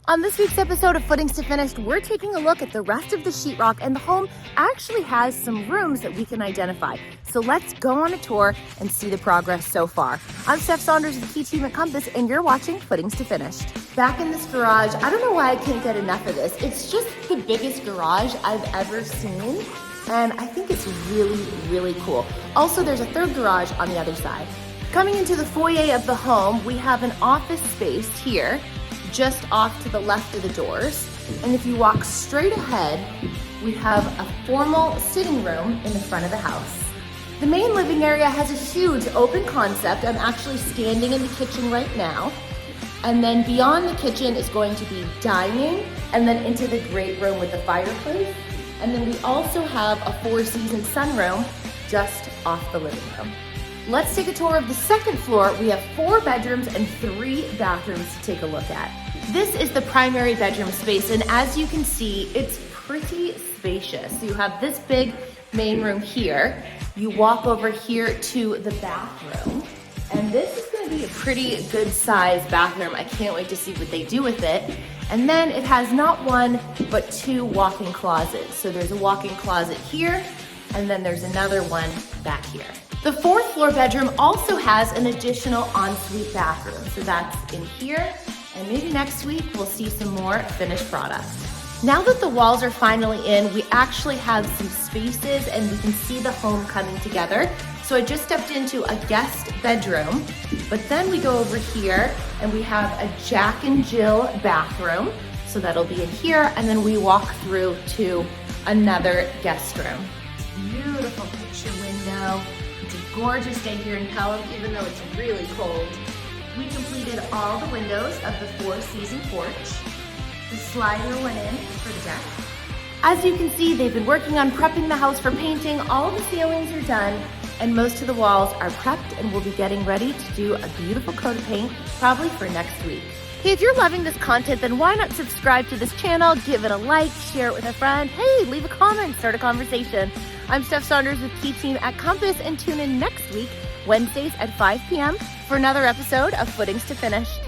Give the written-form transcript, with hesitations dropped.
On this week's episode of Footings to Finished, we're taking a look at the rest of the sheetrock, and the home actually has some rooms that we can identify. So let's go on a tour and see the progress so far. I'm Steph Saunders with the Key Team at Compass, and you're watching Footings to Finished. Back in this garage, I don't know why I can't get enough of this. It's just the biggest garage I've ever seen, and I think it's really, really cool. Also, there's a third garage on the other side. Coming into the foyer of the home, we have an office space here, just off to the left of the doors. And if you walk straight ahead, we have a formal sitting room in the front of the house. The main living area has a huge open concept. I'm actually standing in the kitchen right now. And then beyond the kitchen is going to be dining, and then into the great room with the fireplace. And then we also have a 4-season sunroom just off the living room. Let's take a tour of the second floor. We have 4 bedrooms and 3 bathrooms to take a look at. This is the primary bedroom space, and as you can see, it's pretty spacious. You have this big main room here. You walk over here to the bathroom, and this is gonna be a pretty good sized bathroom. I can't wait to see what they do with it. And then it has not 1, but 2 walk-in closets. So there's a walk-in closet here, and then there's another one back here. The 4th floor bedroom also has an additional ensuite bathroom. So that's in here, and maybe next week we'll see some more finished product. Now that the walls are finally in, we actually have some spaces and we can see the home coming together. So I just stepped into a guest bedroom, but then we go over here and we have a Jack and Jill bathroom. So that'll be in here, and then we walk through to another guest room. Beautiful picture window. It's a gorgeous day here in Pelham, even though it's really cold. We completed all the windows of the 4-season porch. The slider went in for the deck. As you can see, they've been working on prepping the house for painting. All the ceilings are done, and most of the walls are prepped, and we'll be getting ready to do a beautiful coat of paint, probably for next week. Hey, if you're loving this content, then why not subscribe to this channel, give it a like, share it with a friend. Hey, leave a comment, start a conversation. I'm Steph Saunders with Key Team at Compass, and tune in next week, Wednesdays at 5 p.m. for another episode of Footings to Finished.